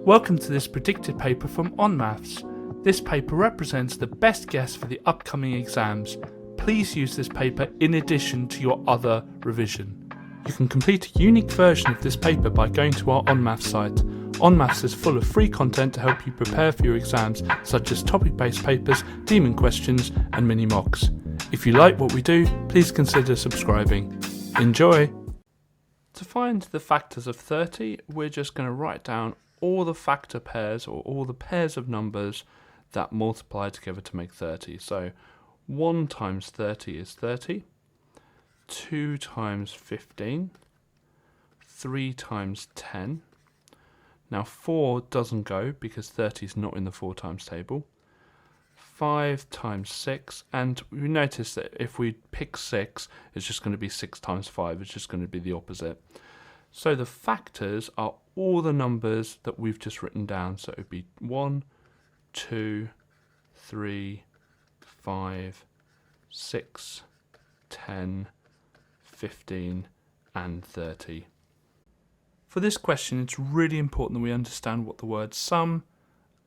Welcome to this predicted paper from On Maths. This paper represents the best guess for the upcoming exams. Please use this paper in addition to your other revision. You can complete a unique version of this paper by going to our On Maths site. On Maths is full of free content to help you prepare for your exams, such as topic-based papers, demon questions, and mini mocks. If you like what we do, please consider subscribing. Enjoy! To find the factors of 30, we're just going to write down all the factor pairs, or all the pairs of numbers that multiply together to make 30. So 1 times 30 is 30, 2 times 15, 3 times 10. Now 4 doesn't go because 30 is not in the 4 times table. 5 times 6, and we notice that if we pick 6, it's just going to be 6 times 5, it's just going to be the opposite. So the factors are all the numbers that we've just written down. So it would be 1, 2, 3, 5, 6, 10, 15, and 30. For this question, it's really important that we understand what the words sum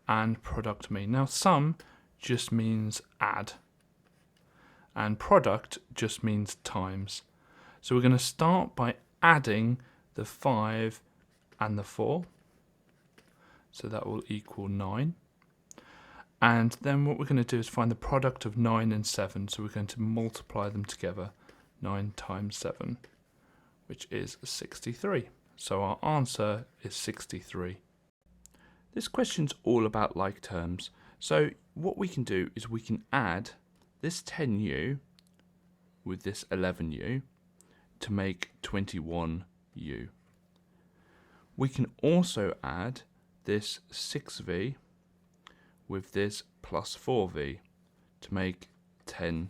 and product mean. Now, sum just means add, and product just means times. So we're going to start by adding the 5 and the 4, so that will equal 9. And then what we're going to do is find the product of 9 and 7, so we're going to multiply them together. 9 times 7, which is 63. So our answer is 63. This question's all about like terms. So what we can do is we can add this 10u with this 11u to make 21u. We can also add this 6v with this plus 4v to make 10v.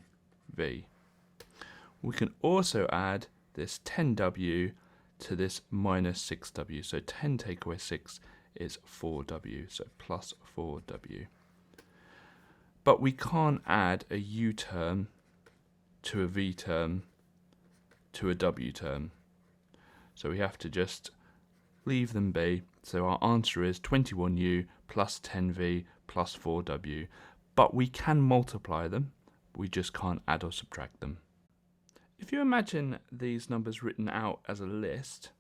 We can also add this 10w to this minus 6w. So 10 take away 6 is 4w, so plus 4w. But we can't add a u term to a v term to a w term. So we have to just leave them be. So our answer is 21u plus 10v plus 4w. But we can multiply them, we just can't add or subtract them. If you imagine these numbers written out as a list,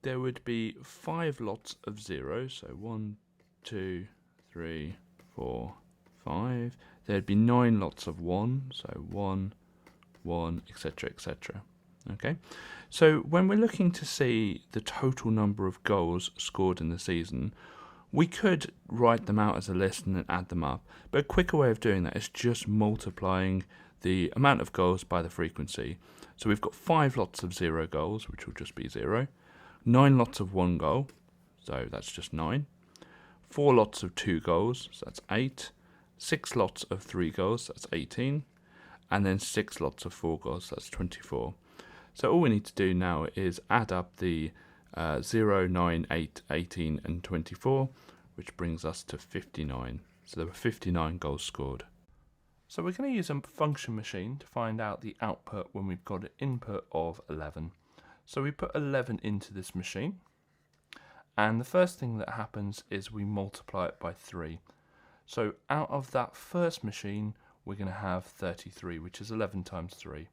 there would be 5 lots of zeros. So 1, 2, 3, 4, 5. There'd be 9 lots of 1. So 1, 1, etc., etc. Okay, so when we're looking to see the total number of goals scored in the season, we could write them out as a list and then add them up. But a quicker way of doing that is just multiplying the amount of goals by the frequency. So we've got 5 lots of 0 goals, which will just be 0. 9 lots of 1 goal, so that's just 9. 4 lots of 2 goals, so that's 8. 6 lots of 3 goals, that's 18. And then 6 lots of 4 goals, so that's 24. So all we need to do now is add up the 0, 9, 8, 18 and 24, which brings us to 59. So there were 59 goals scored. So we're going to use a function machine to find out the output when we've got an input of 11. So we put 11 into this machine, and the first thing that happens is we multiply it by 3. So out of that first machine, we're going to have 33, which is 11 times 3.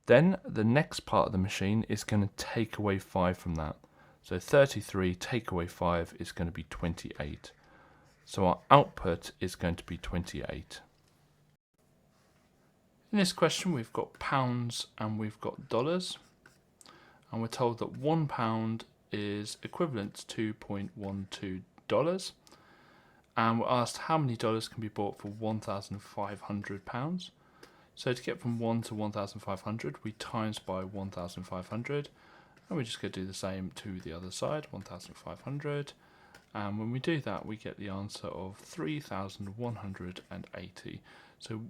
Then the next part of the machine is going to take away 5 from that. So 33 take away 5 is going to be 28. So our output is going to be 28. In this question we've got pounds and we've got dollars. And we're told that £1 is equivalent to $2.12. And we're asked how many dollars can be bought for £1,500. So to get from 1 to 1,500, we times by 1,500, and we're just going to do the same to the other side, 1,500, and when we do that, we get the answer of 3,180. So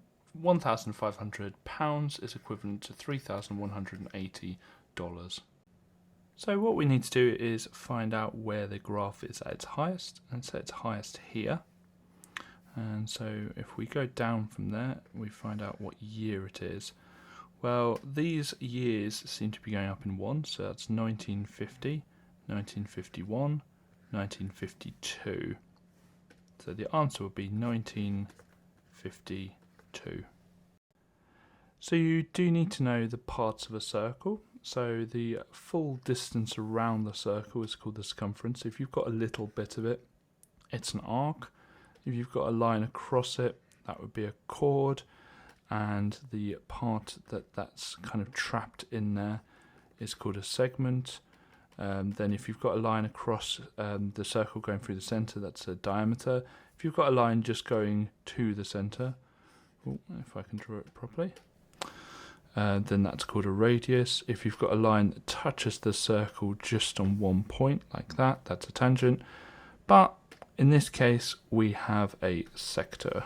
£1,500 is equivalent to $3,180. So what we need to do is find out where the graph is at its highest, and so it's highest here. And so if we go down from there, we find out what year it is. Well, these years seem to be going up in 1, so that's 1950, 1951, 1952. So the answer would be 1952. So you do need to know the parts of a circle. So the full distance around the circle is called the circumference. If you've got a little bit of it, it's an arc. If you've got a line across it, that would be a chord. And the part that's kind of trapped in there is called a segment. Then if you've got a line across the circle going through the centre, that's a diameter. If you've got a line just going to the centre, if I can draw it properly, then that's called a radius. If you've got a line that touches the circle just on one point, like that, that's a tangent. But in this case, we have a sector.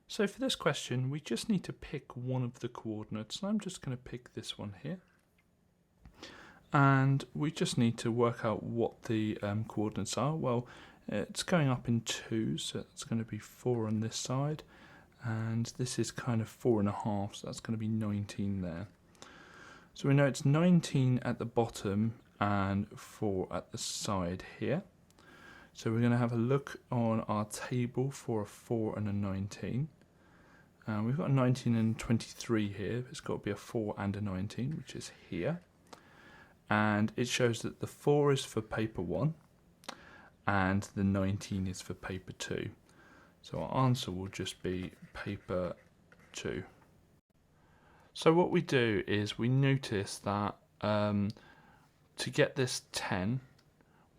So for this question, we just need to pick one of the coordinates. And I'm just going to pick this one here. And we just need to work out what the coordinates are. Well, it's going up in 2, so it's going to be 4 on this side. And this is kind of 4.5, so that's going to be 19 there. So we know it's 19 at the bottom and 4 at the side here. So we're going to have a look on our table for a 4 and a 19. We've got a 19 and 23 here. It's got to be a 4 and a 19, which is here. And it shows that the 4 is for paper 1 and the 19 is for paper 2. So our answer will just be paper 2. So what we do is we notice that to get this 10,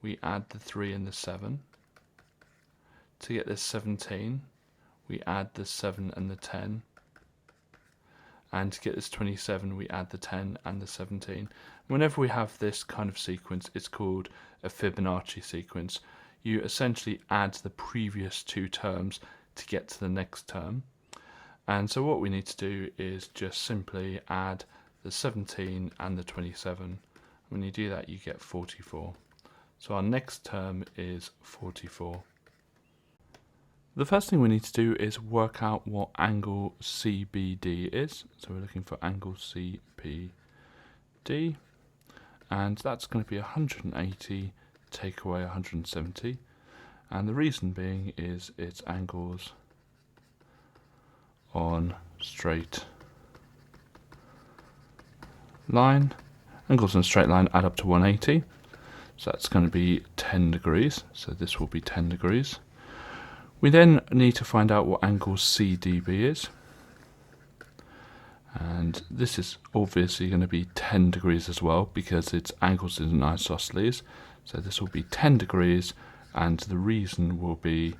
we add the 3 and the 7. To get this 17, we add the 7 and the 10. And to get this 27, we add the 10 and the 17. Whenever we have this kind of sequence, it's called a Fibonacci sequence. You essentially add the previous 2 terms to get to the next term. And so what we need to do is just simply add the 17 and the 27. When you do that, you get 44. So our next term is 44. The first thing we need to do is work out what angle CBD is. So we're looking for angle CBD. And that's going to be 180 take away 170, and the reason being is it's angles on straight line. Angles on a straight line add up to 180, so that's going to be 10 degrees, so this will be 10 degrees. We then need to find out what angle CDB is, and this is obviously going to be 10 degrees as well because it's angles in an isosceles. So this will be 10 degrees, and the reason will be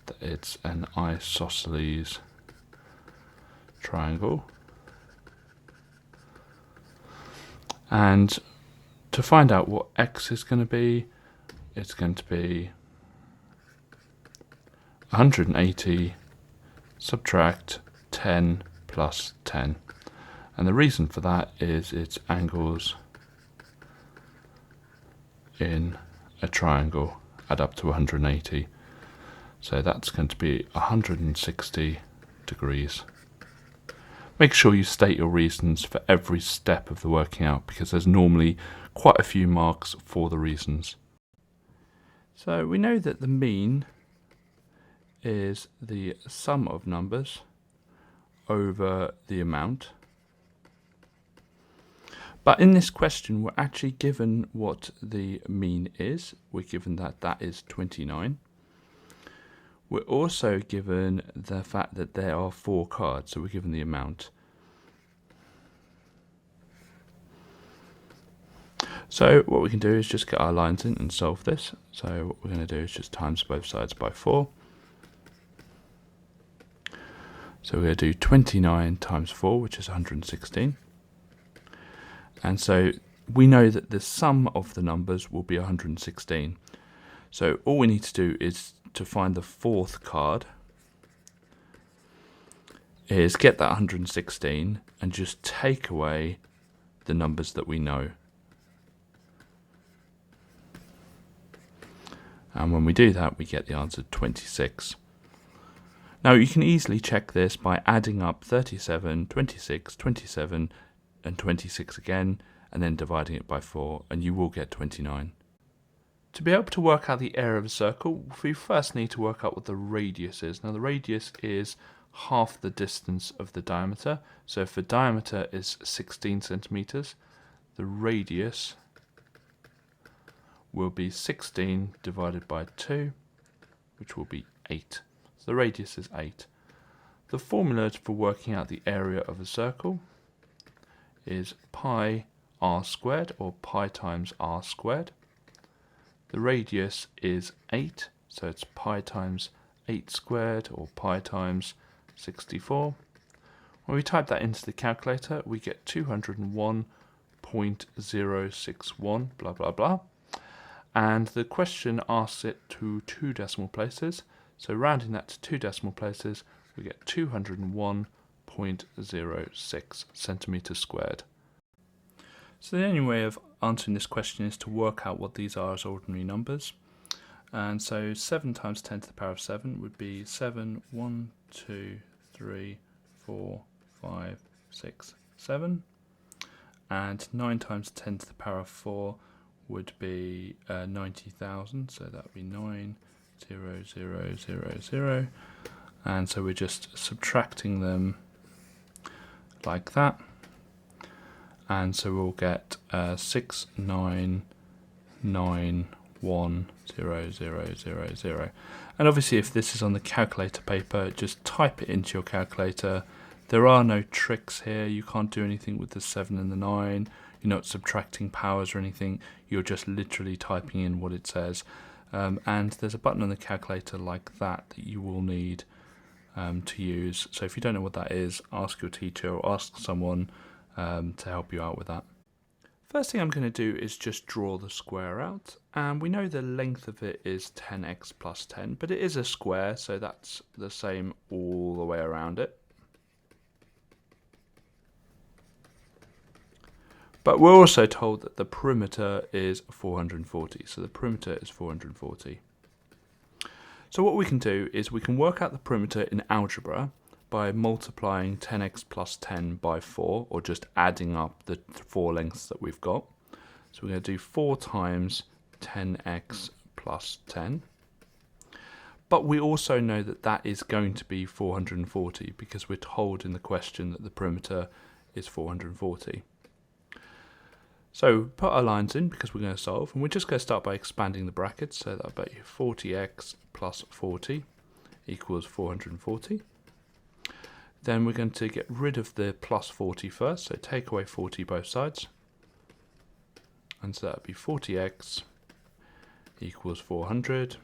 that it's an isosceles triangle. And to find out what x is going to be, it's going to be 180 subtract 10 plus 10. And the reason for that is it's angles in a triangle add up to 180. So that's going to be 160 degrees. Make sure you state your reasons for every step of the working out because there's normally quite a few marks for the reasons. So we know that the mean is the sum of numbers over the amount. But in this question, we're actually given what the mean is. We're given that that is 29. We're also given the fact that there are 4 cards, so we're given the amount. So what we can do is just get our lines in and solve this. So what we're going to do is just times both sides by 4. So we're going to do 29 times 4, which is 116. And so we know that the sum of the numbers will be 116. So all we need to do is to find the 4th card, is get that 116 and just take away the numbers that we know. And when we do that, we get the answer 26. Now you can easily check this by adding up 37, 26, 27 and 26 again, and then dividing it by 4, and you will get 29. To be able to work out the area of a circle, we first need to work out what the radius is. Now the radius is half the distance of the diameter. So if the diameter is 16 centimeters, the radius will be 16 divided by 2, which will be 8. So the radius is 8. The formula for working out the area of a circle is pi r squared, or pi times r squared. The radius is 8, so it's pi times 8 squared, or pi times 64. When we type that into the calculator, we get 201.061, blah blah blah. And the question asks it to 2 decimal places, so rounding that to 2 decimal places, we get 201.06 centimeters squared. So the only way of answering this question is to work out what these are as ordinary numbers. And so 7 times 10 to the power of 7 would be 7, 1, 2, 3, 4, 5, 6, 7. And 9 times 10 to the power of 4 would be 90,000, so that would be 9,000,000. And so we're just subtracting them like that. And so we'll get 6,991,000. And obviously if this is on the calculator paper, just type it into your calculator. There are no tricks here. You can't do anything with the 7 and the 9. You're not subtracting powers or anything. You're just literally typing in what it says. And there's a button on the calculator like that that you will need to use. So if you don't know what that is, ask your teacher or ask someone to help you out with that. First thing I'm going to do is just draw the square out, and we know the length of it is 10x plus 10, but it is a square, so that's the same all the way around it. But we're also told that the perimeter is 440, so the perimeter is 440. So what we can do is we can work out the perimeter in algebra by multiplying 10x plus 10 by 4, or just adding up the 4 lengths that we've got. So we're going to do 4 times 10x plus 10. But we also know that that is going to be 440 because we're told in the question that the perimeter is 440. So put our lines in because we're going to solve, and we're just going to start by expanding the brackets. So that'll be 40x plus 40 equals 440. Then we're going to get rid of the plus 40 first, so take away 40 both sides. And so that would be 40x equals 400.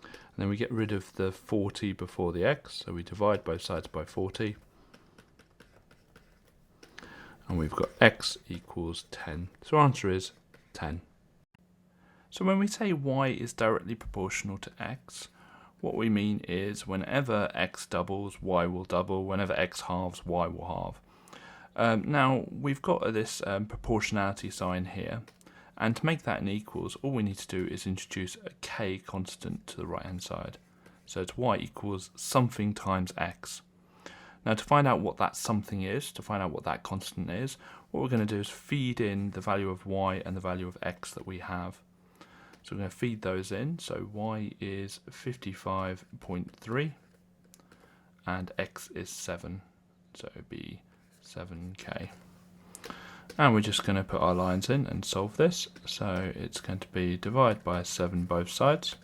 And then we get rid of the 40 before the x, so we divide both sides by 40. And we've got x equals 10. So our answer is 10. So when we say y is directly proportional to x, what we mean is whenever x doubles, y will double. Whenever x halves, y will halve. Now, we've got this proportionality sign here. And to make that an equals, all we need to do is introduce a k constant to the right-hand side. So it's y equals something times x. Now, to find out what that something is, to find out what that constant is, what we're going to do is feed in the value of y and the value of x that we have. So we're going to feed those in. So y is 55.3 and x is 7. So it would be 7k. And we're just going to put our lines in and solve this. So it's going to be divide by 7 both sides.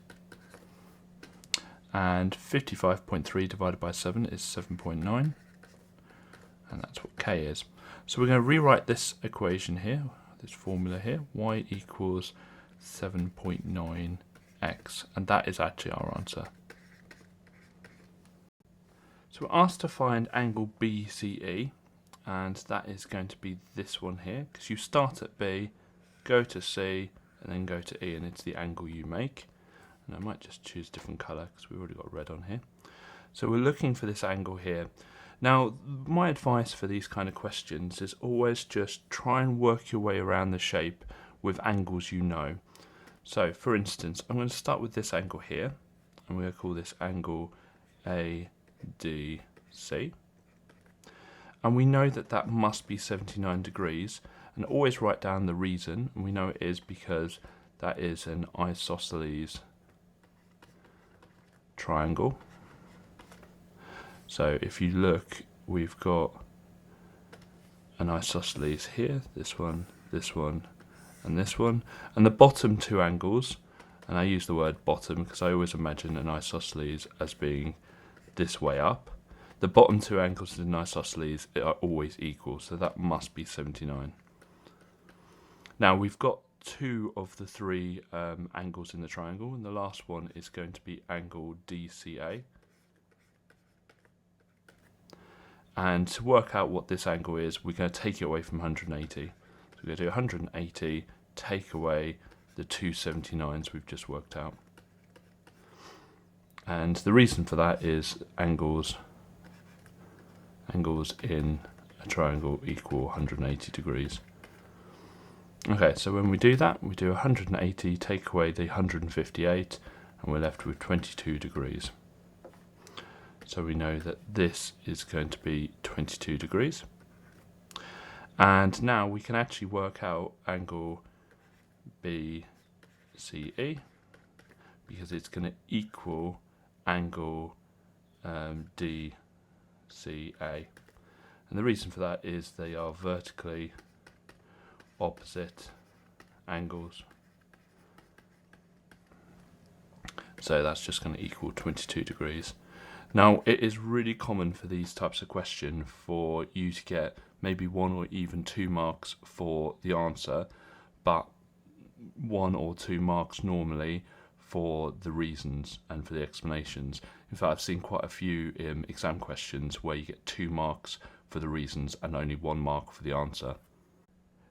And 55.3 divided by 7 is 7.9. And that's what k is. So we're going to rewrite this equation here, this formula here, y equals 7.9x, and that is actually our answer. So we're asked to find angle BCE, and that is going to be this one here, because you start at B, go to C, and then go to E, and it's the angle you make. And I might just choose a different colour, because we've already got red on here. So we're looking for this angle here. Now, my advice for these kind of questions is always just try and work your way around the shape with angles you know. So, for instance, I'm going to start with this angle here, and we're going to call this angle ADC. And we know that that must be 79 degrees, and always write down the reason, and we know it is because that is an isosceles triangle. So if you look, we've got an isosceles here, this one, and this one, and the bottom two angles, and I use the word bottom because I always imagine an isosceles as being this way up. The bottom two angles in an isosceles are always equal, so that must be 79. Now we've got two of the three angles in the triangle, and the last one is going to be angle DCA. And to work out what this angle is, we're going to take it away from 180. So we're going to do 180, take away the 279s we've just worked out. And the reason for that is angles in a triangle equal 180 degrees. Okay, so when we do that, we do 180, take away the 158, and we're left with 22 degrees. So we know that this is going to be 22 degrees. And now we can actually work out angle BCE, because it's going to equal angle DCA. And the reason for that is they are vertically opposite angles. So that's just going to equal 22 degrees. Now, it is really common for these types of questions for you to get maybe 1 or even 2 marks for the answer, but 1 or 2 marks normally for the reasons and for the explanations. In fact, I've seen quite a few exam questions where you get 2 marks for the reasons and only 1 mark for the answer.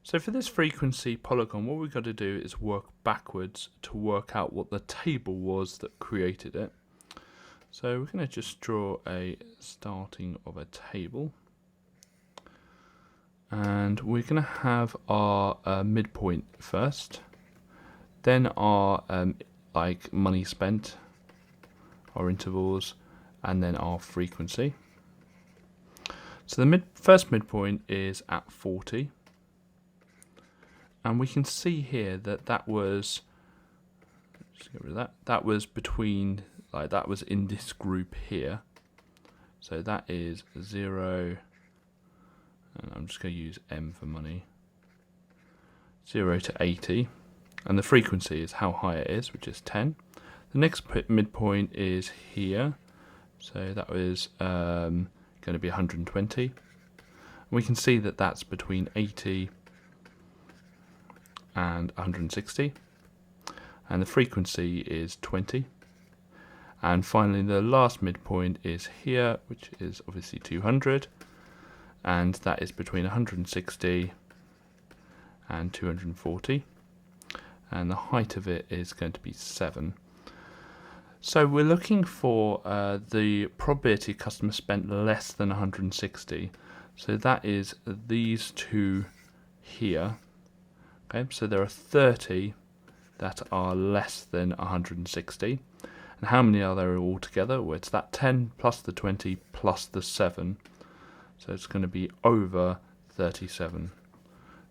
So for this frequency polygon, what we've got to do is work backwards to work out what the table was that created it. So we're going to just draw a starting of a table, and we're going to have our midpoint first, then our like money spent, our intervals, and then our frequency. So the first midpoint is at 40, and we can see here that that was, just get rid of that, that was between, like that was in this group here. So that is 0, and I'm just going to use M for money, 0 to 80, and the frequency is how high it is, which is 10. The next midpoint is here, so that was going to be 120. And we can see that that's between 80 and 160, and the frequency is 20. And finally the last midpoint is here, which is obviously 200, and that is between 160 and 240, and the height of it is going to be 7. So we're looking for the probability customer spent less than 160, so that is these two here. Okay, so there are 30 that are less than 160. And how many are there altogether? Well, it's that 10 plus the 20 plus the 7. So it's going to be over 37.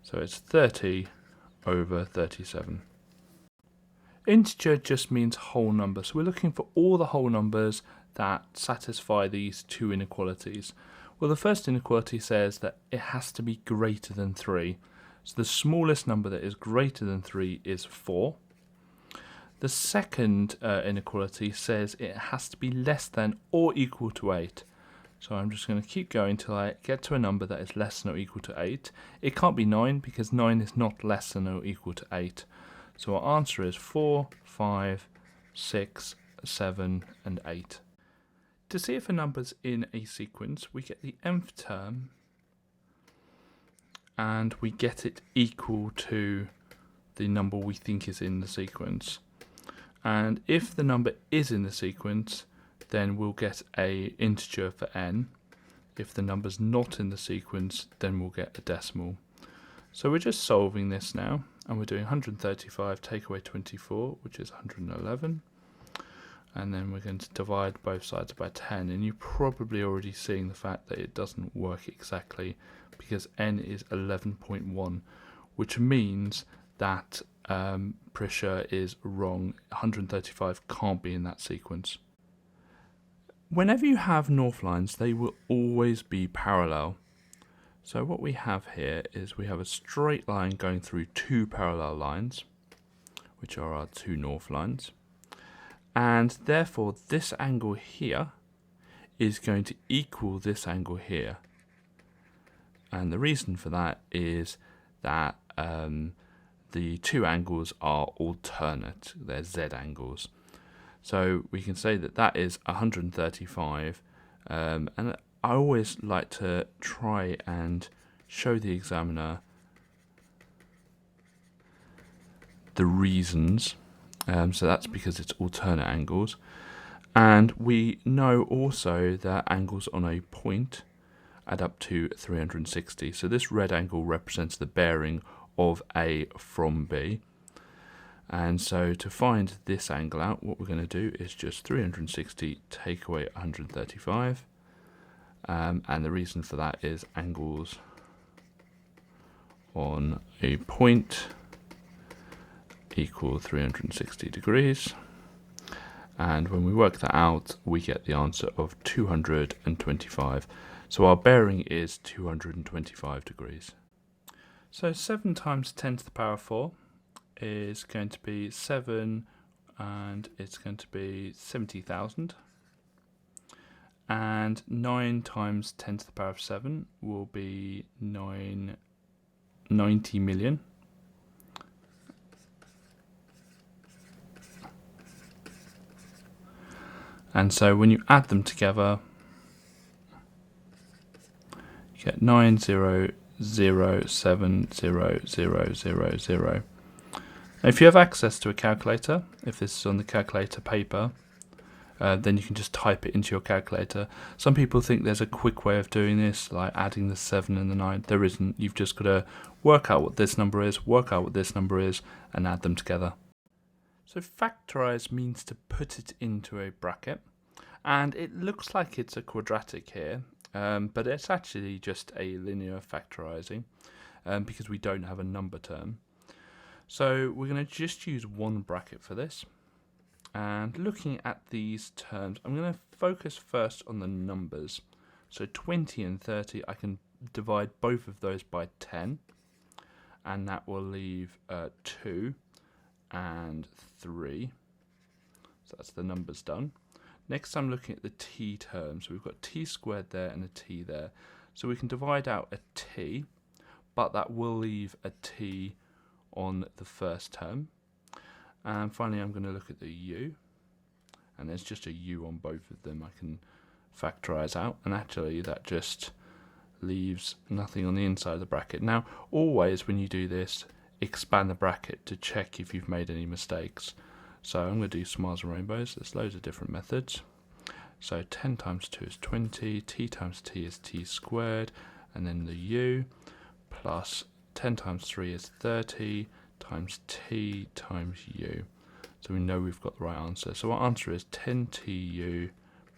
So it's 30 over 37. Integer just means whole number. So we're looking for all the whole numbers that satisfy these two inequalities. Well, the first inequality says that it has to be greater than 3. So the smallest number that is greater than 3 is 4. The second inequality says it has to be less than or equal to 8. So I'm just going to keep going till I get to a number that is less than or equal to 8. It can't be 9 because 9 is not less than or equal to 8. So our answer is 4, 5, 6, 7, and 8. To see if a number's in a sequence, we get the nth term and we get it equal to the number we think is in the sequence. And if the number is in the sequence, then we'll get a integer for n. If the number's not in the sequence, then we'll get a decimal. So we're just solving this now, and we're doing 135 take away 24, which is 111. And then we're going to divide both sides by 10, and you're probably already seeing the fact that it doesn't work exactly because n is 11.1, which means that Prisha is wrong. 135 can't be in that sequence. Whenever you have north lines, they will always be parallel. So what we have here is we have a straight line going through two parallel lines, which are our two north lines. And therefore this angle here is going to equal this angle here. And the reason for that is that the two angles are alternate, they're Z angles. So we can say that that is 135, and I always like to try and show the examiner the reasons. So that's because it's alternate angles. And we know also that angles on a point add up to 360. So this red angle represents the bearing of A from B. And so to find this angle out, what we're going to do is just 360 take away 135. And the reason for that is angles on a point equal 360 degrees. And when we work that out, we get the answer of 225. So our bearing is 225 degrees. So 7 times 10 to the power 4 is going to be 7, and it's going to be 70,000. And 9 times 10 to the power of 7 will be 90 million. And so when you add them together, you get 9007000. Now, if you have access to a calculator, if this is on the calculator paper, then you can just type it into your calculator. Some people think there's a quick way of doing this, like adding the 7 and the 9. There isn't. You've just got to work out what this number is, work out what this number is, and add them together. So factorize means to put it into a bracket, and it looks like it's a quadratic here, but it's actually just a linear factorizing because we don't have a number term. So we're going to just use one bracket for this. And looking at these terms, I'm going to focus first on the numbers. So 20 and 30, I can divide both of those by 10, and that will leave 2 and 3. So that's the numbers done. Next, I'm looking at the t terms. So we've got t squared there and a t there. So we can divide out a t, but that will leave a t on the first term. And finally, I'm going to look at the u, and there's just a u on both of them I can factorize out, and actually that just leaves nothing on the inside of the bracket. Now, always when you do this, expand the bracket to check if you've made any mistakes. So I'm going to do smiles and rainbows. There's loads of different methods. So 10 times 2 is 20, t times t is t squared, and then the u, plus 10 times 3 is 30, times t times u. So we know we've got the right answer. So our answer is 10tu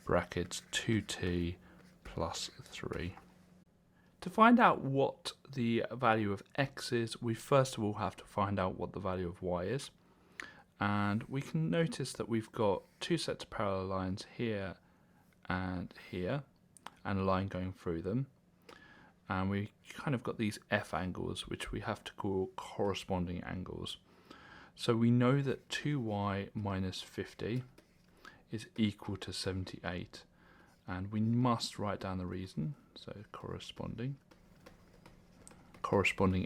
brackets 2t plus 3. To find out what the value of x is, we first of all have to find out what the value of y is. And we can notice that we've got two sets of parallel lines here, and a line going through them. And we kind of got these f angles, which we have to call corresponding angles. So we know that 2y minus 50 is equal to 78. And we must write down the reason. So corresponding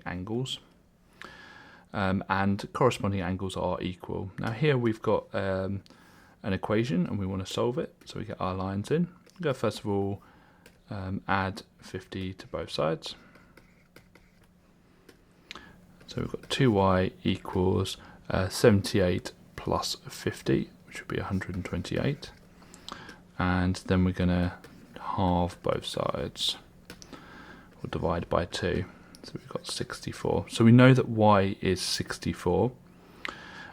angles. And corresponding angles are equal. Now here we've got an equation and we want to solve it. So we get our lines in. We'll go first of all add 50 to both sides. So we've got 2y equals 78 plus 50, which would be 128. And then we're going to halve both sides, or divide by 2. So we've got 64. So we know that y is 64.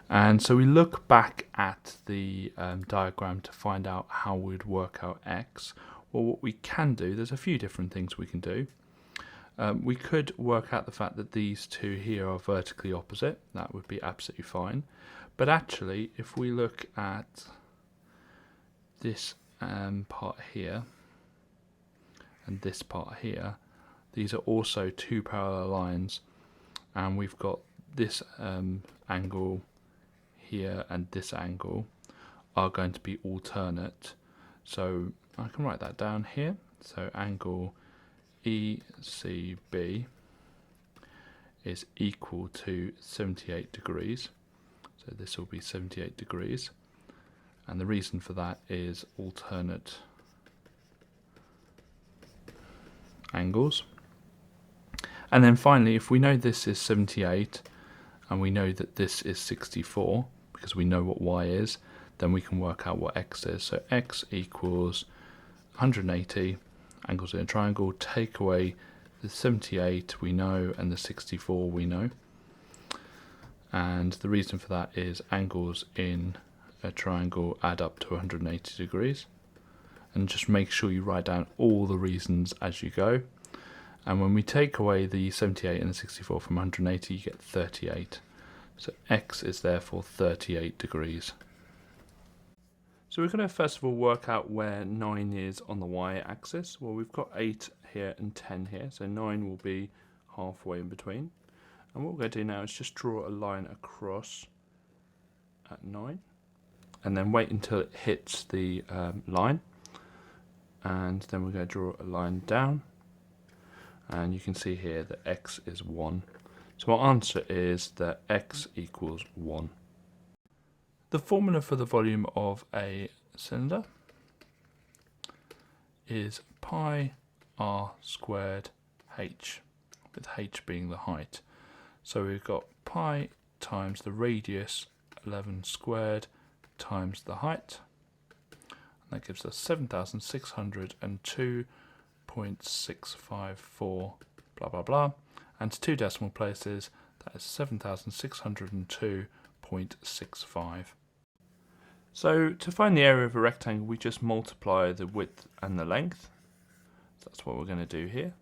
And so we look back at the diagram to find out how we'd work out x. Well, what we can do, there's a few different things we can do. We could work out the fact that these two here are vertically opposite. That would be absolutely fine. But actually, if we look at this part here and this part here, these are also two parallel lines, and we've got this angle here and this angle are going to be alternate. So I can write that down here. So angle ECB is equal to 78 degrees. So this will be 78 degrees. And the reason for that is alternate angles. And then finally, if we know this is 78 and we know that this is 64, because we know what y is, then we can work out what x is. So x equals 180, angles in a triangle, take away the 78 we know and the 64 we know. And the reason for that is angles in a triangle add up to 180 degrees. And just make sure you write down all the reasons as you go. And when we take away the 78 and the 64 from 180, you get 38. So x is therefore 38 degrees. So we're going to first of all work out where 9 is on the y-axis. Well, we've got 8 here and 10 here, so 9 will be halfway in between. And what we're going to do now is just draw a line across at 9, and then wait until it hits the line. And then we're going to draw a line down. And you can see here that x is 1. So our answer is that x equals 1. The formula for the volume of a cylinder is pi r squared h, with h being the height. So we've got pi times the radius 11 squared times the height. And that gives us 7,602.654 blah blah blah, and to two decimal places that is 7,602.65. So to find the area of a rectangle, we just multiply the width and the length. So that's what we're going to do here.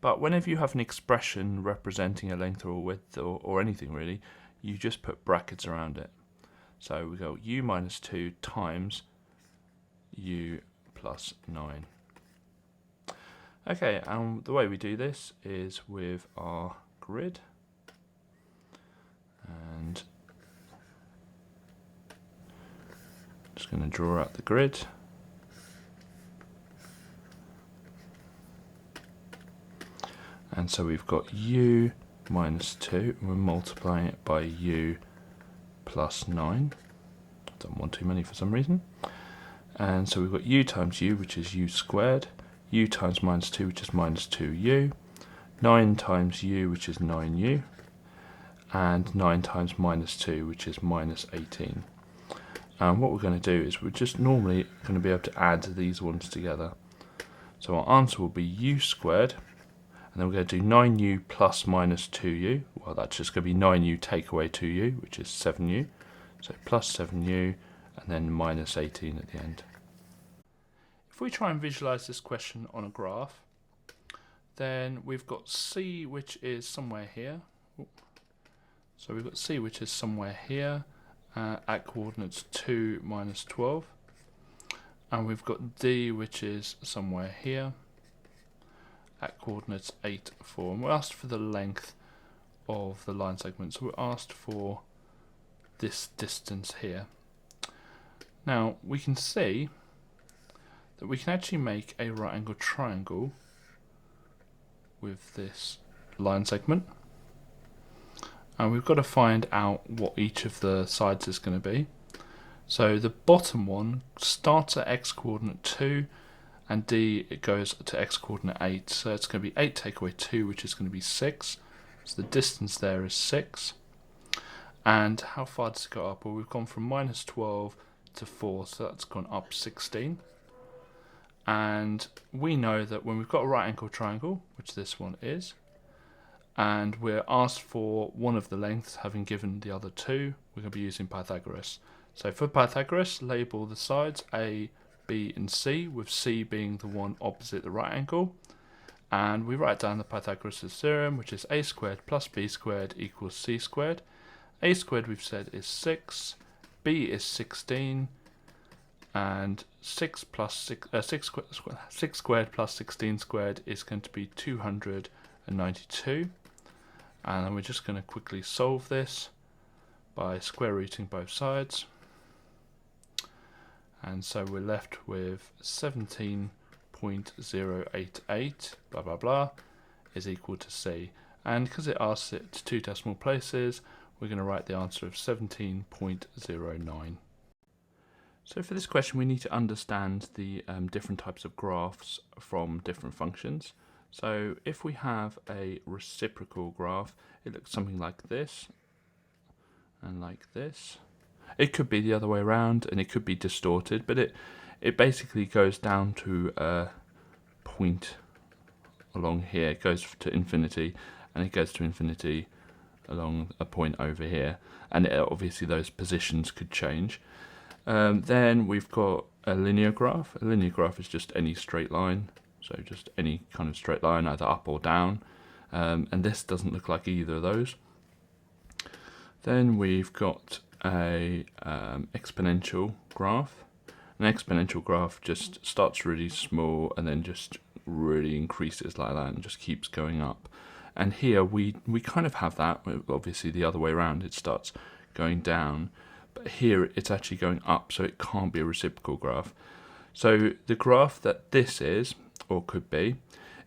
But whenever you have an expression representing a length or a width or anything really, you just put brackets around it. So we go u minus 2 times u plus 9. Okay, and the way we do this is with our grid. And just going to draw out the grid. And so we've got u minus 2, and we're multiplying it by u plus 9. Don't want too many for some reason. And so we've got u times u, which is u squared, u times minus 2, which is minus 2u, 9 times u, which is 9u, and 9 times minus 2, which is minus 18. And what we're going to do is we're just normally going to be able to add these ones together. So our answer will be u squared, and then we're going to do 9u plus minus 2u. Well, that's just going to be 9u take away 2u, which is 7u. So plus 7u, and then minus 18 at the end. If we try and visualize this question on a graph, then we've got C, which is somewhere here. So we've got C, which is somewhere here, at coordinates 2, minus 12. And we've got D, which is somewhere here, at coordinates 8, 4. And we're asked for the length of the line segment. So we're asked for this distance here. Now, we can see that we can actually make a right angled triangle with this line segment. And we've got to find out what each of the sides is going to be. So the bottom one starts at x coordinate 2, and D it goes to x coordinate 8. So it's going to be 8 take away 2, which is going to be 6. So the distance there is 6. And how far does it go up? Well, we've gone from minus 12 to 4, so that's gone up 16. And we know that when we've got a right angled triangle, which this one is, and we're asked for one of the lengths, having given the other two, we're going to be using Pythagoras. So for Pythagoras, label the sides A, B and C, with C being the one opposite the right angle. And we write down the Pythagoras' theorem, which is a squared plus b squared equals c squared. A squared we've said is 6, b is 16, and 6 squared plus 16 squared is going to be 292. And then we're just going to quickly solve this by square rooting both sides. And so we're left with 17.088 blah blah blah is equal to c. And because it asks it to 2 decimal places, we're going to write the answer of 17.09. So for this question we need to understand the different types of graphs from different functions. So if we have a reciprocal graph, it looks something like this and like this. It could be the other way around and it could be distorted, but it basically goes down to a point along here. It goes to infinity and it goes to infinity along a point over here, and obviously those positions could change. Then we've got a linear graph. A linear graph is just any straight line, so just any kind of straight line, either up or down, and this doesn't look like either of those. Then we've got a exponential graph. An exponential graph just starts really small and then just really increases like that and just keeps going up. And here we kind of have that, obviously the other way around, it starts going down, but here it's actually going up, so it can't be a reciprocal graph. So the graph that this is, or could be,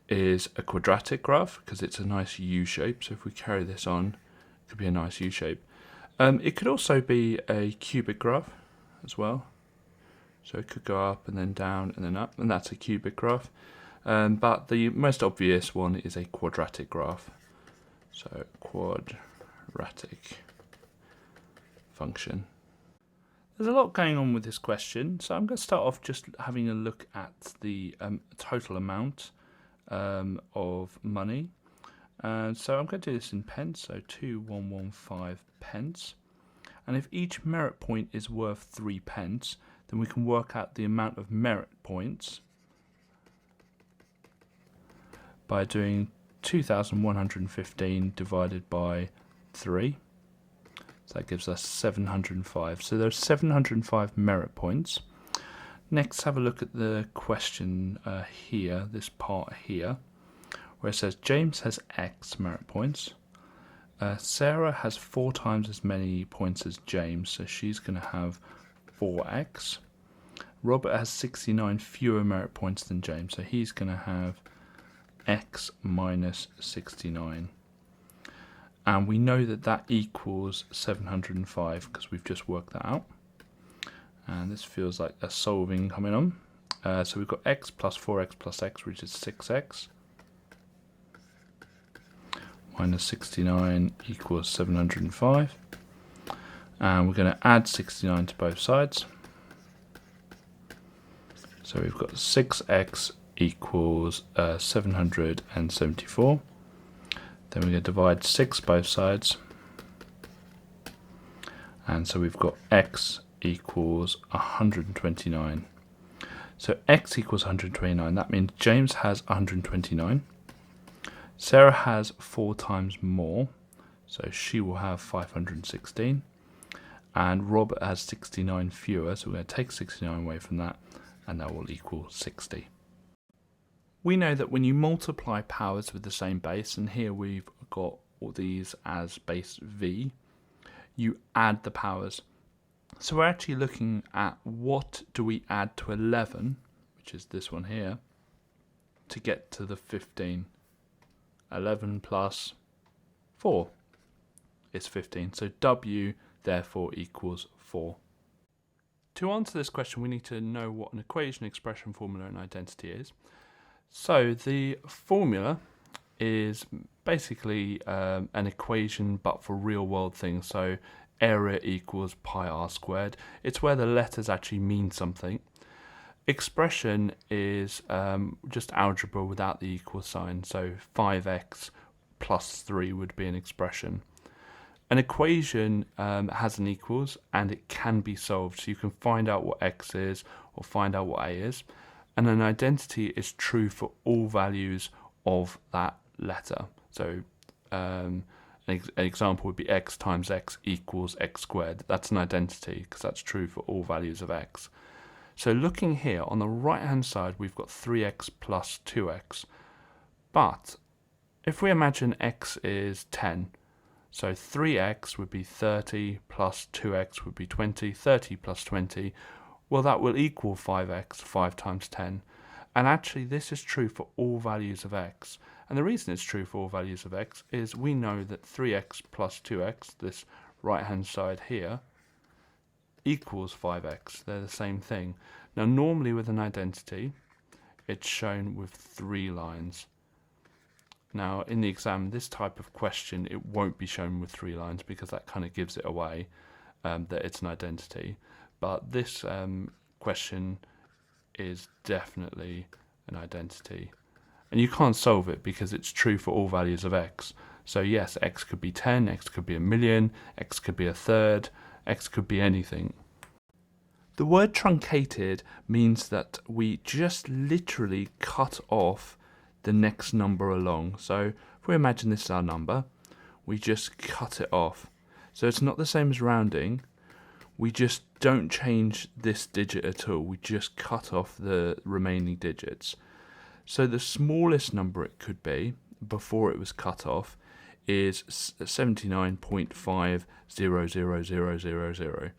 is a quadratic graph, because it's a nice U shape. So if we carry this on, it could be a nice U shape. It could also be a cubic graph as well. So it could go up and then down and then up, and that's a cubic graph. But the most obvious one is a quadratic graph. So quadratic function. There's a lot going on with this question, so I'm going to start off just having a look at the total amount of money. So I'm going to do this in pence, so 2,115 pence. And if each merit point is worth 3 pence, then we can work out the amount of merit points by doing 2,115 divided by 3. So that gives us 705. So there's 705 merit points. Next, have a look at the question here, this part here, where it says James has X merit points. Sarah has 4 times as many points as James, so she's going to have 4x. Robert has 69 fewer merit points than James, so he's going to have x minus 69. And we know that that equals 705 because we've just worked that out. And this feels like a solving coming on. So we've got x plus 4x plus x, which is 6x. Minus 69 equals 705. And we're going to add 69 to both sides. So we've got 6x equals 774. Then we're going to divide 6 both sides. And so we've got x equals 129. So x equals 129. That means James has 129. Sarah has 4 times more, so she will have 516. And Robert has 69 fewer, so we're going to take 69 away from that, and that will equal 60. We know that when you multiply powers with the same base, and here we've got all these as base v, you add the powers. So we're actually looking at what do we add to 11, which is this one here, to get to the 15. 11 plus 4 is 15. So W therefore equals 4. To answer this question, we need to know what an equation, expression, formula, and identity is. So the formula is basically an equation but for real world things. So area equals pi r squared. It's where the letters actually mean something. Expression is just algebra without the equal sign, so 5x plus 3 would be an expression. An equation has an equals and it can be solved, so you can find out what x is or find out what a is. And an identity is true for all values of that letter. So an example would be x times x equals x squared. That's an identity because that's true for all values of x. So looking here on the right hand side, we've got 3x plus 2x. But if we imagine x is 10, so 3x would be 30 plus 2x would be 20, 30 plus 20, well that will equal 5x, 5 times 10. And actually this is true for all values of x. And the reason it's true for all values of x is we know that 3x plus 2x, this right hand side here, equals 5x. They're the same thing. Now normally with an identity, it's shown with 3 lines. Now in the exam, this type of question, it won't be shown with 3 lines because that kind of gives it away that it's an identity. But this question is definitely an identity. And you can't solve it because it's true for all values of x. So yes, x could be 10, x could be a million, x could be a third, x could be anything. The word truncated means that we just literally cut off the next number along. So if we imagine this is our number, we just cut it off. So it's not the same as rounding. We just don't change this digit at all. We just cut off the remaining digits. So the smallest number it could be before it was cut off is 79.500000.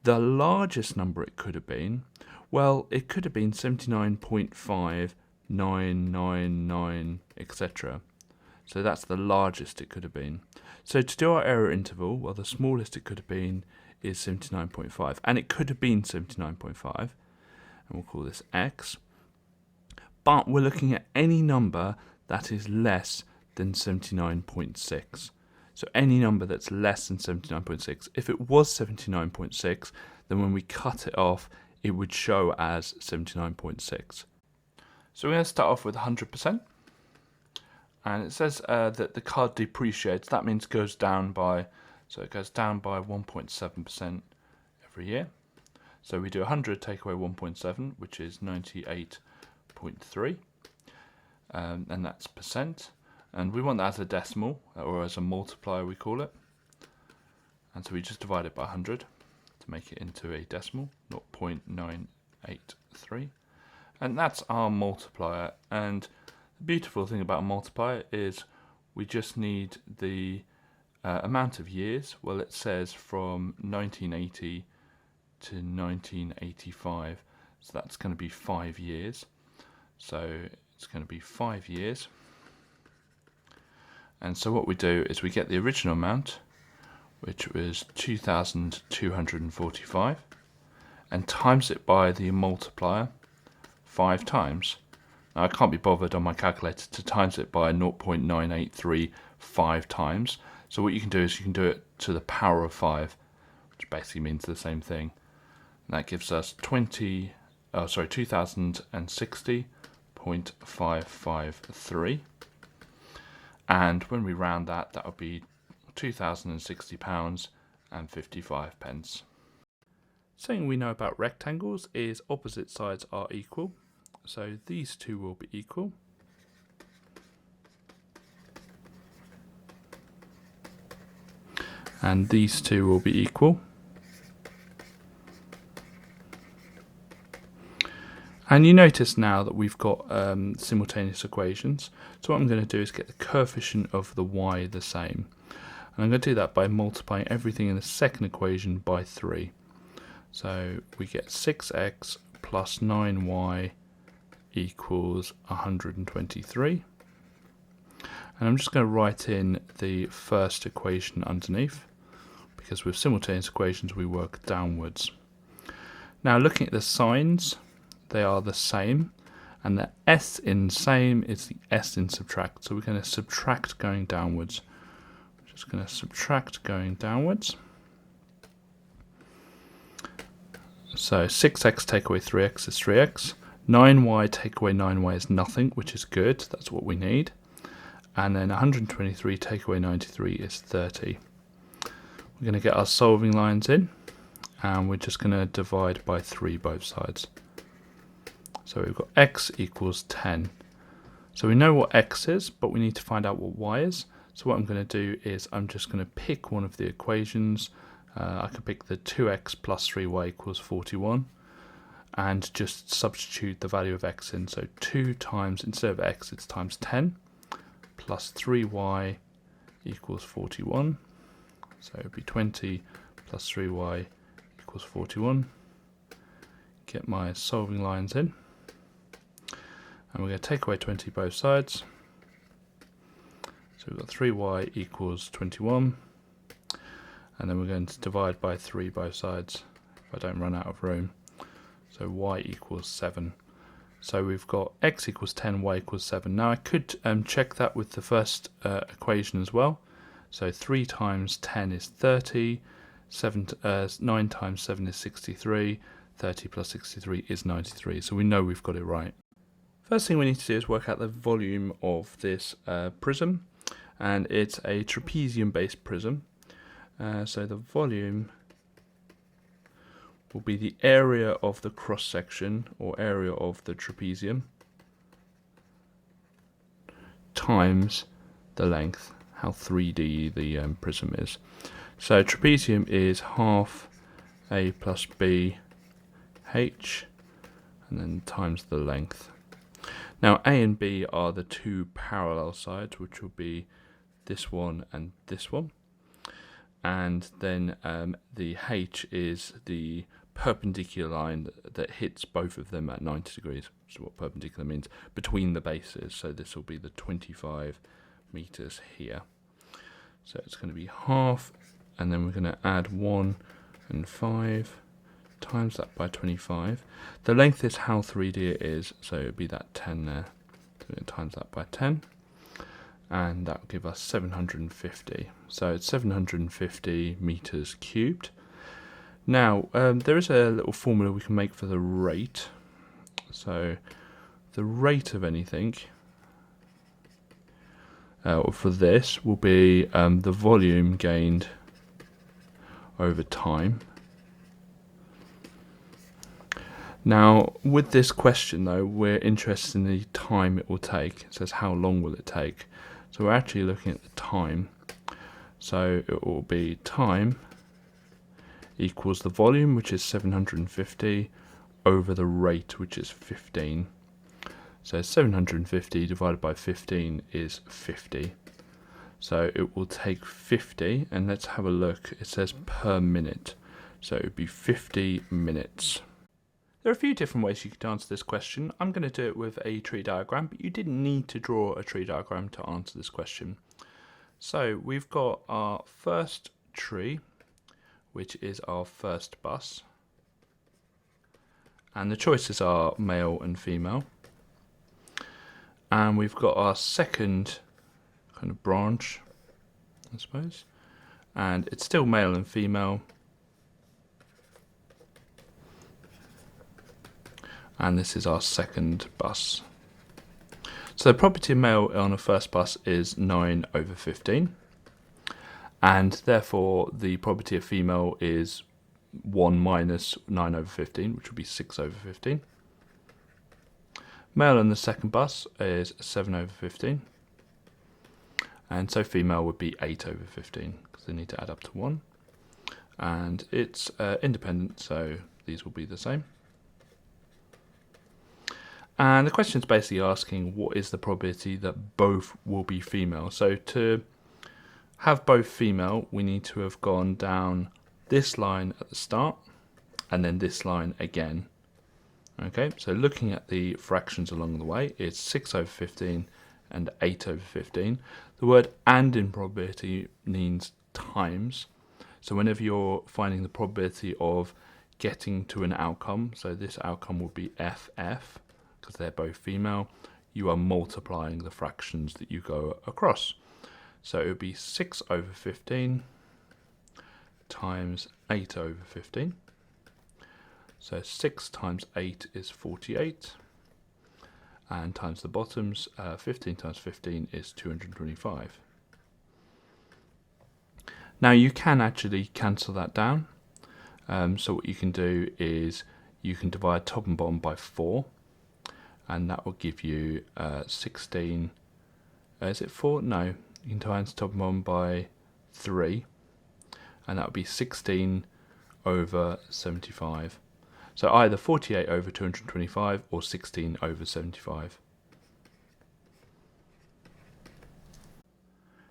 The largest number it could have been, well, it could have been 79.5999, etc. So that's the largest it could have been. So to do our error interval, well, the smallest it could have been is 79.5, and it could have been 79.5, and we'll call this x. But we're looking at any number that is less than 79.6. So any number that's less than 79.6. If it was 79.6, then when we cut it off, it would show as 79.6. So we're going to start off with 100%. And it says that the card depreciates. That means goes down by, so it goes down by 1.7% every year. So we do 100 take away 1.7, which is 98.3. And that's percent. And we want that as a decimal, or as a multiplier we call it. And so we just divide it by 100 to make it into a decimal, 0.983. And that's our multiplier. And the beautiful thing about a multiplier is we just need the amount of years. Well, it says from 1980 to 1985. So that's going to be 5 years. So it's going to be 5 years. And so what we do is we get the original amount, which was 2,245, and times it by the multiplier 5 times. Now I can't be bothered on my calculator to times it by 0.983 5 times. So what you can do is you can do it to the power of 5, which basically means the same thing. And that gives us 2060.553. And when we round that, that would be £2,060 and 55 pence. Something we know about rectangles is opposite sides are equal. So these two will be equal. And these two will be equal. And you notice now that we've got simultaneous equations. So what I'm going to do is get the coefficient of the y the same. And I'm going to do that by multiplying everything in the second equation by 3. So we get 6x plus 9y equals 123. And I'm just going to write in the first equation underneath, because with simultaneous equations we work downwards. Now looking at the signs, they are the same, and the s in same is the s in subtract. So we're going to subtract going downwards. We're just going to subtract going downwards. So 6x take away 3x is 3x. 9y take away 9y is nothing, which is good. That's what we need. And then 123 take away 93 is 30. We're going to get our solving lines in, and we're just going to divide by 3 both sides. So we've got x equals 10. So we know what x is, but we need to find out what y is. So what I'm going to do is I'm just going to pick one of the equations. I can pick the 2x plus 3y equals 41 and just substitute the value of x in. So 2 times, instead of x, it's times 10 plus 3y equals 41. So it would be 20 plus 3y equals 41. Get my solving lines in. And we're going to take away 20 both sides. So we've got 3y equals 21. And then we're going to divide by 3 both sides if I don't run out of room. So y equals 7. So we've got x equals 10, y equals 7. Now I could check that with the first equation as well. So 3 times 10 is 30, 9 times 7 is 63, 30 plus 63 is 93. So we know we've got it right. First thing we need to do is work out the volume of this prism, and it's a trapezium-based prism. So the volume will be the area of the cross-section, or area of the trapezium, times the length, how 3D the prism is. So trapezium is half a plus b h, and then times the length. Now A and B are the two parallel sides, which will be this one and this one. And then the H is the perpendicular line that hits both of them at 90 degrees, which is what perpendicular means, between the bases. So this will be the 25 meters here. So it's going to be half, and then we're going to add 1 and 5. Times that by 25. The length is how 3D it is, so it would be that 10 there. So we're going to times that by 10, and that will give us 750. So it's 750 meters cubed. Now there is a little formula we can make for the rate. So the rate of anything for this will be the volume gained over time. Now, with this question though, we're interested in the time it will take. It says how long will it take. So we're actually looking at the time. So it will be time equals the volume, which is 750, over the rate, which is 15. So 750 divided by 15 is 50. So it will take 50, and let's have a look. It says per minute. So it would be 50 minutes. There are a few different ways you could answer this question. I'm going to do it with a tree diagram, but you didn't need to draw a tree diagram to answer this question. So we've got our first tree, which is our first bus. And the choices are male and female. And we've got our second kind of branch, I suppose. And it's still male and female. And this is our second bus. So the property of male on a first bus is 9 over 15. And therefore the property of female is 1 minus 9 over 15, which would be 6 over 15. Male on the second bus is 7 over 15. And so female would be 8 over 15, because they need to add up to 1. And it's independent, so these will be the same. And the question is basically asking what is the probability that both will be female. So to have both female, we need to have gone down this line at the start and then this line again. Okay, so looking at the fractions along the way, it's 6 over 15 and 8 over 15. The word and in probability means times. So whenever you're finding the probability of getting to an outcome, so this outcome will be FF, because they're both female, you are multiplying the fractions that you go across. So it would be 6 over 15 times 8 over 15. So 6 times 8 is 48. And times the bottoms, 15 times 15 is 225. Now you can actually cancel that down. So what you can do is you can divide top and bottom by 4. and that will give you 16. Is it 4? No, you can times top 1 by 3, and that would be 16 over 75. So either 48 over 225 or 16 over 75.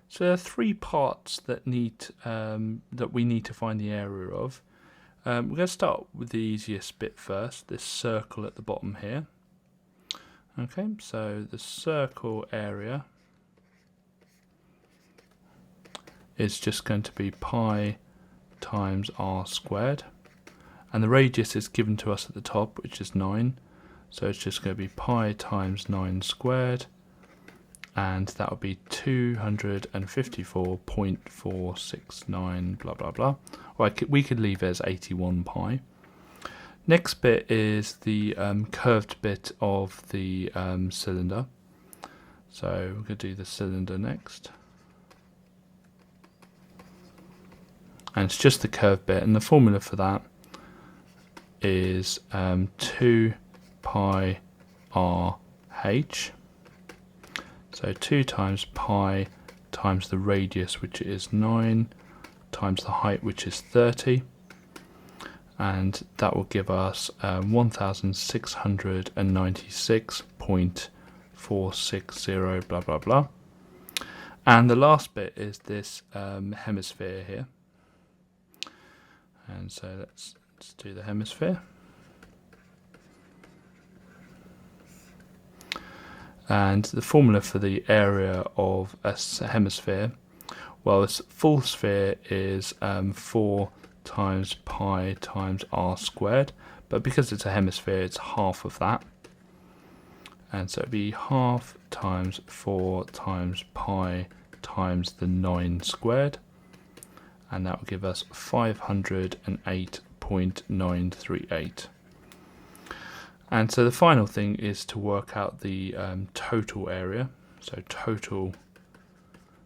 So there are 3 parts that we need to find the area of. We're going to start with the easiest bit first, this circle at the bottom here. Okay, so the circle area is just going to be pi times r squared, and the radius is given to us at the top, which is 9, so it's just going to be pi times 9 squared, and that would be 254.469 blah blah blah. Well, we could leave it as 81 pi. Next bit is the curved bit of the cylinder, so we're going to do the cylinder next. And it's just the curved bit, and the formula for that is 2 pi r h. So 2 times pi times the radius, which is 9, times the height, which is 30, and that will give us 1696.460 blah blah blah. And the last bit is this hemisphere here. And so let's do the hemisphere. And the formula for the area of a hemisphere, well, this full sphere is 4 times pi times r squared, but because it's a hemisphere, it's half of that. And so it'd be half times 4 times pi times the 9 squared, and that will give us 508.938. And so the final thing is to work out the total area, so total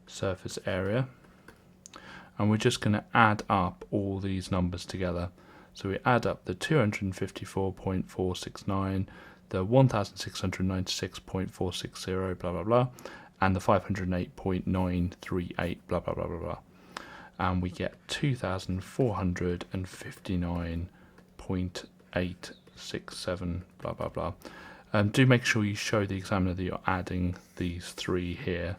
surface area, and we're just going to add up all these numbers together. So we add up the 254.469, the 1696.460 blah blah blah, and the 508.938 blah blah blah blah blah, and we get 2459.867 blah blah blah. Do make sure you show the examiner that you're adding these 3 here.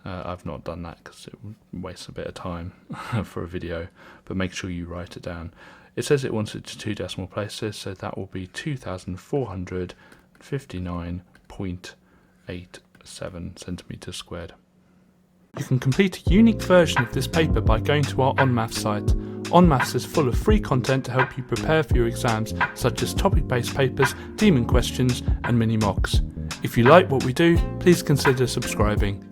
I've not done that because it wastes a bit of time for a video, but make sure you write it down. It says it wants it to 2 decimal places, so that will be 2459.87 centimeters squared. You can complete a unique version of this paper by going to our OnMaths site. OnMaths is full of free content to help you prepare for your exams, such as topic-based papers, demon questions, and mini mocks. If you like what we do, please consider subscribing.